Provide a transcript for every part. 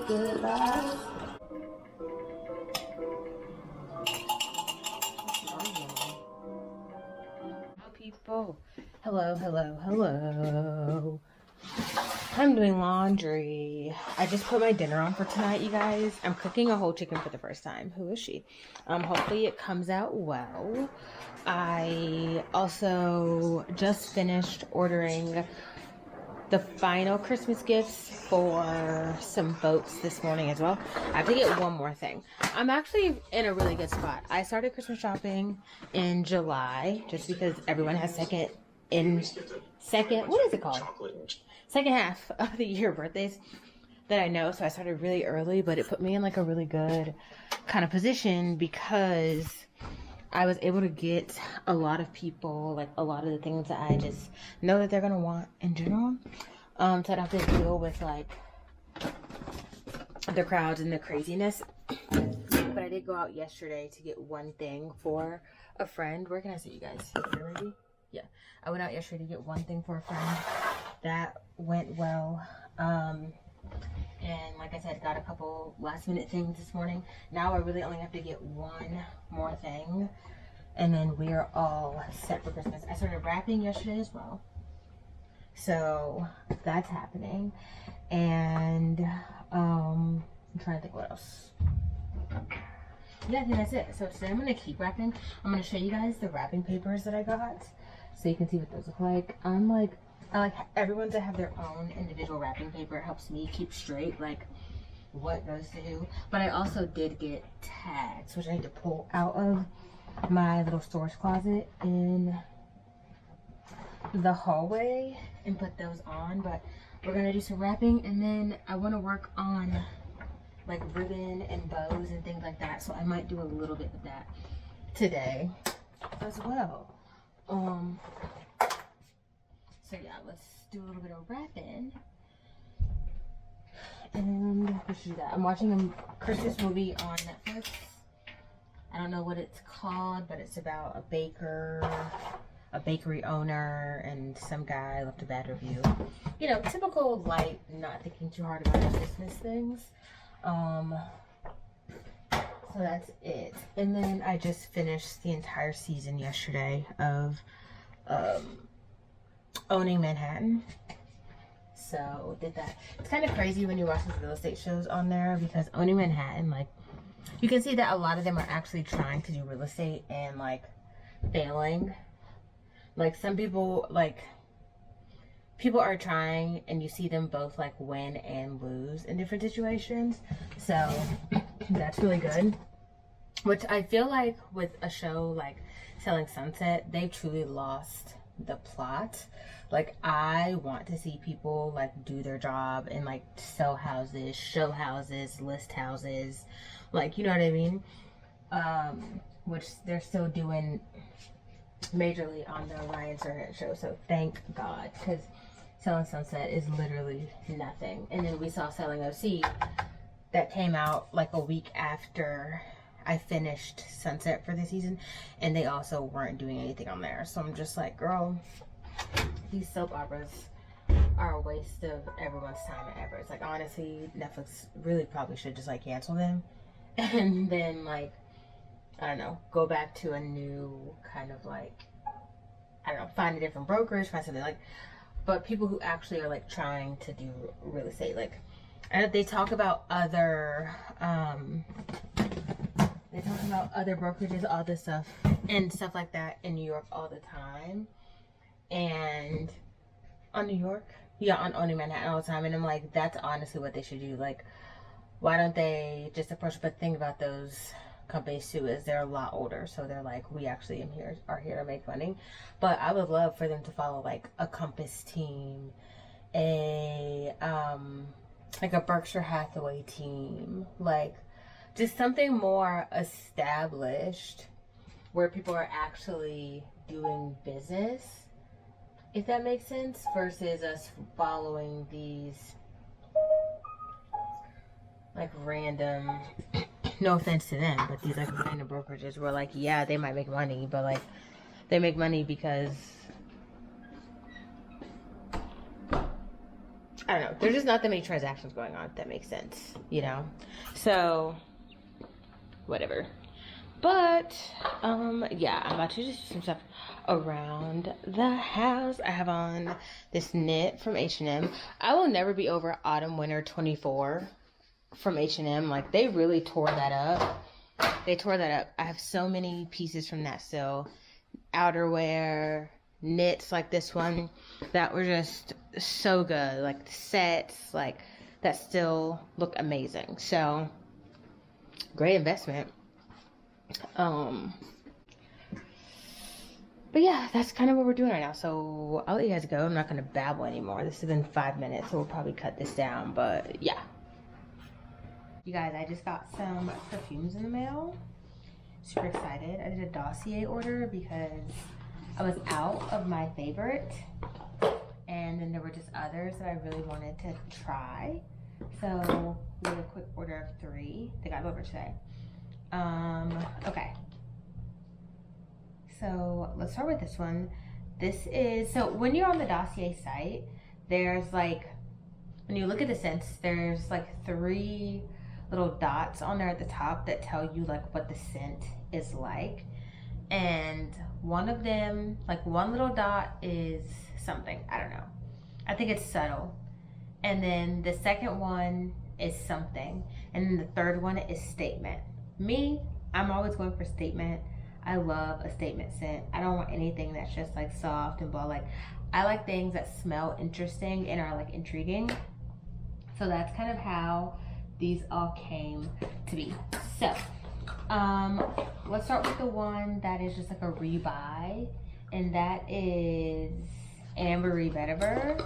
say goodbye. People, hello, hello, hello. I'm doing laundry. I just put my dinner on for tonight, you guys. I'm cooking a whole chicken for the first time. Who is she? Hopefully it comes out well. I also just finished ordering the final Christmas gifts for some folks this morning as well. I have to get one more thing. I'm actually in a really good spot. I started Christmas shopping in July just because everyone has second, what is it called? Second half of the year birthdays that I know. So I started really early, but it put me in like a really good kind of position because I was able to get a lot of people, like a lot of the things that I just know that they're going to want in general. So I don't have to deal with like the crowds and the craziness. But I did go out yesterday to get one thing for a friend. Where can I see you guys? Here, maybe? Yeah. I went out yesterday to get one thing for a friend. That went well. And like I said, got a couple last minute things this morning. Now I really only have to get one more thing, and then we are all set for Christmas. I started wrapping yesterday as well, so that's happening. And I'm trying to think what else. Yeah, I think that's it. So today I'm gonna keep wrapping. I'm gonna show you guys the wrapping papers that I got, so you can see what those look like. I like everyone to have their own individual wrapping paper. It helps me keep straight, like, what goes to who. But I also did get tags, which I need to pull out of my little storage closet in the hallway and put those on. But we're going to do some wrapping, and then I want to work on, like, ribbon and bows and things like that. So I might do a little bit of that today as well. So yeah, let's do a little bit of wrapping. And let's do that. I'm watching a Christmas movie on Netflix. I don't know what it's called, but it's about a baker, a bakery owner, and some guy left a bad review. You know, typical light, not thinking too hard about Christmas things. So that's it. And then I just finished the entire season yesterday of Owning Manhattan. So did that. It's kind of crazy when you watch these real estate shows on there, because Owning Manhattan, like, you can see that a lot of them are actually trying to do real estate and like failing. Like some people, like, people are trying and you see them both like win and lose in different situations. So that's really good. Which I feel like with a show like Selling Sunset, they truly lost the plot. Like, I want to see people like do their job and like sell houses, show houses, list houses, like, you know what I mean? Which they're still doing majorly on the Ryan Serhant show, so thank God, because Selling Sunset is literally nothing. And then we saw Selling OC that came out like a week after I finished Sunset for the season, and they also weren't doing anything on there. So I'm just like, girl, these soap operas are a waste of everyone's time and effort. It's like, honestly, Netflix really probably should just like cancel them and then, like, I don't know, go back to a new kind of like, I don't know, find a different brokerage, find something like, but people who actually are like trying to do real estate, like, and they talk about other brokerages, all this stuff and stuff like that in New York all the time. And on New York, yeah, on Owning Manhattan all the time. And I'm like, that's honestly what they should do. Like, why don't they just approach? But the thing about those companies too is they're a lot older, so they're like, we actually are here to make money. But I would love for them to follow like a Compass team, like a Berkshire Hathaway team, like just something more established where people are actually doing business, if that makes sense, versus us following these like random, no offense to them, but these like random brokerages where like, yeah, they might make money, but like they make money because I don't know. There's just not that many transactions going on, if that makes sense, you know? So, whatever. But, yeah, I'm about to just do some stuff around the house. I have on this knit from H&M. I will never be over autumn winter 24 from H&M. Like, they really tore that up. They tore that up. I have so many pieces from that still. Outerwear, knits like this one that were just so good. Like, sets, like, that still look amazing. So, great investment. But yeah, that's kind of what we're doing right now. So I'll let you guys go. I'm not going to babble anymore. This has been 5 minutes, so we'll probably cut this down. But yeah. You guys, I just got some perfumes in the mail. Super excited. I did a Dossier order because I was out of my favorite. And then there were just others that I really wanted to try. So we did a quick order of 3. They got over today. Okay. So let's start with this one. This is, so when you're on the Dossier site, there's like, when you look at the scents, there's like 3 little dots on there at the top that tell you like what the scent is like. And one of them, like one little dot is something, I don't know. I think it's subtle. And then the second one is something. And then the third one is statement. Me, I'm always going for statement. I love a statement scent. I don't want anything that's just like soft and blah. Like, I like things that smell interesting and are like intriguing. So that's kind of how these all came to be. So, let's start with the one that is just like a rebuy, and that is Ambery Vetiver.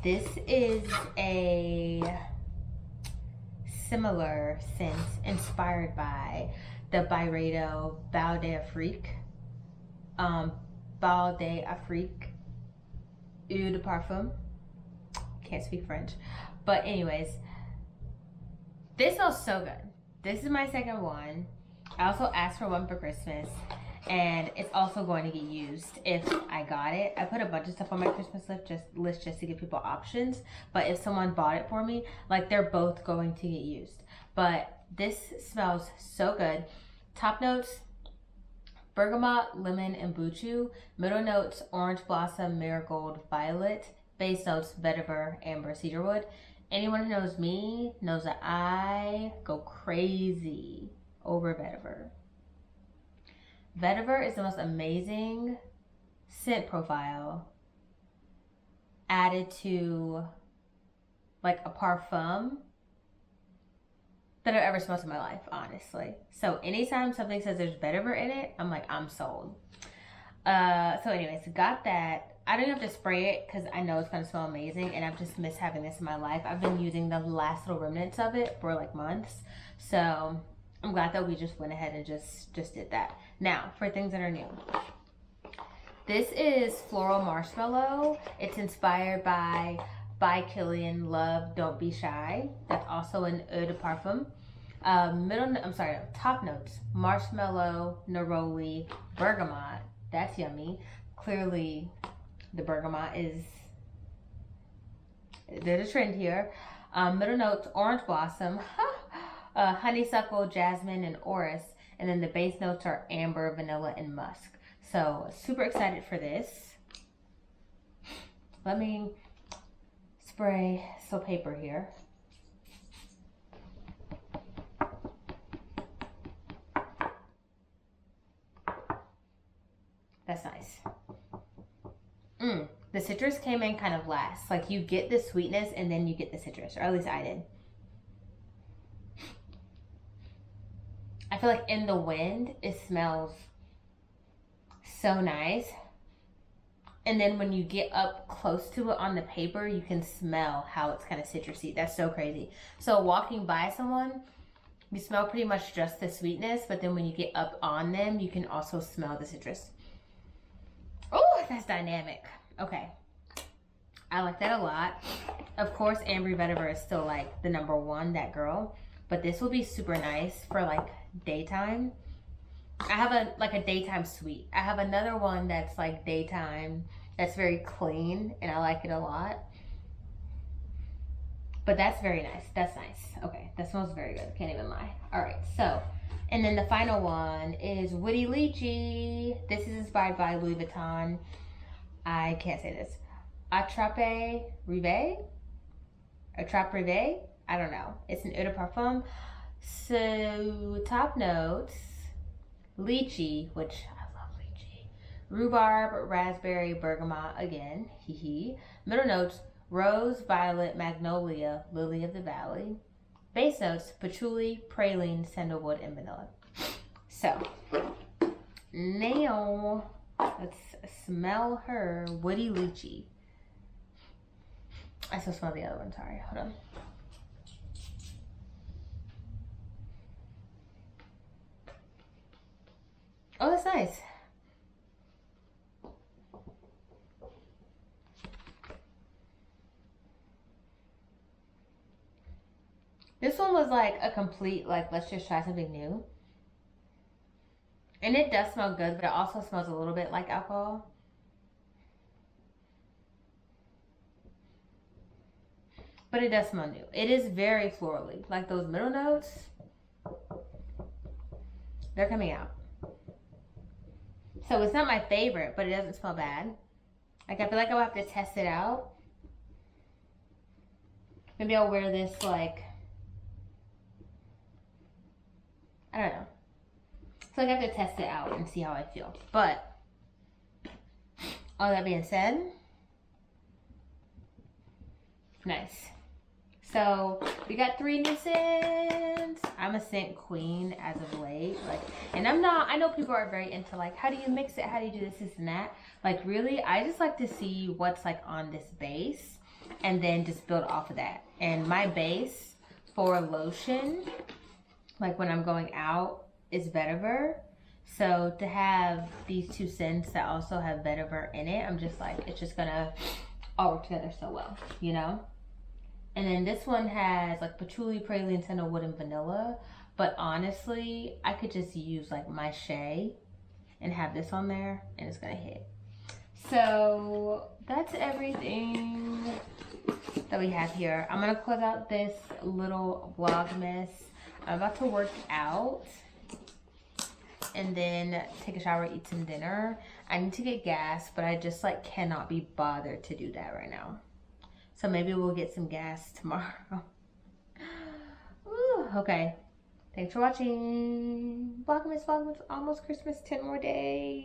This is a similar scent inspired by the Byredo Bal d'Afrique. Bal d'Afrique Eau de Parfum. Can't speak French. But anyways, this smells so good. This is my second one. I also asked for one for Christmas, and it's also going to get used if I got it. I put a bunch of stuff on my Christmas list just to give people options. But if someone bought it for me, like, they're both going to get used. But this smells so good. Top notes, bergamot, lemon, and buchu. Middle notes, orange blossom, marigold, violet. Base notes, vetiver, amber, cedarwood. Anyone who knows me knows that I go crazy over vetiver. Vetiver is the most amazing scent profile added to like a parfum that I've ever smelled in my life, honestly. So anytime something says there's vetiver in it, I'm like, I'm sold. So anyways, got that. I don't have to spray it because I know it's going to smell amazing, and I've just missed having this in my life. I've been using the last little remnants of it for like months. So I'm glad that we just went ahead and just did that. Now, for things that are new. This is Floral Marshmallow. It's inspired by Killian Love Don't Be Shy. That's also an Eau de Parfum. Top notes. Marshmallow, neroli, bergamot. That's yummy. Clearly, the bergamot is, there's a trend here. Middle notes, orange blossom, honeysuckle, jasmine, and orris. And then the base notes are amber, vanilla, and musk. So, super excited for this. Let me spray some paper here. That's nice. The citrus came in kind of last. Like, you get the sweetness and then you get the citrus, or at least I did. I feel like in the wind, it smells so nice. And then when you get up close to it on the paper, you can smell how it's kind of citrusy. That's so crazy. So walking by someone, you smell pretty much just the sweetness, but then when you get up on them, you can also smell the citrus. Oh, that's dynamic. Okay. I like that a lot. Of course, Ambery Vetiver is still like the #1, that girl. But this will be super nice for like daytime. I have a daytime suite. I have another one that's like daytime That's very clean, and I like it a lot. But that's very nice. That's nice. Okay, that smells very good. Can't even lie. All right, so, and then the final one is Woody Lychee. This is inspired by Louis Vuitton. I can't say this. Attrape Rive? Attrape Rive? I don't know. It's an eau de parfum. So, top notes, lychee, which I love lychee. Rhubarb, raspberry, bergamot, again, hee hee. Middle notes, rose, violet, magnolia, lily of the valley. Base notes, patchouli, praline, sandalwood, and vanilla. So, now let's smell her Woody Lychee. I still smell the other one, sorry, hold on. Oh, that's nice. This one was like a complete, like, let's just try something new. And it does smell good, but it also smells a little bit like alcohol. But it does smell new. It is very florally. Like those middle notes, they're coming out. So it's not my favorite, but it doesn't smell bad. Like, I feel like I'll have to test it out. Maybe I'll wear this, like, I don't know. So I have to test it out and see how I feel. But all that being said, nice. So we got 3 new scents. I'm a scent queen as of late. Like, and I'm not, I know people are very into like, how do you mix it? How do you do this, and that? Like, really, I just like to see what's like on this base and then just build off of that. And my base for lotion, like when I'm going out, is vetiver. So to have these 2 scents that also have vetiver in it, I'm just like, it's just gonna all work together so well, you know? And then this one has like patchouli, praline, sandalwood, and vanilla. But honestly, I could just use like my Shea and have this on there and it's gonna hit. So that's everything that we have here. I'm gonna close out this little Vlogmas. I'm about to work out and then take a shower, eat some dinner. I need to get gas, but I just like cannot be bothered to do that right now. So maybe we'll get some gas tomorrow. Ooh, okay. Thanks for watching. Vlogmas, Vlogmas, almost Christmas, 10 more days.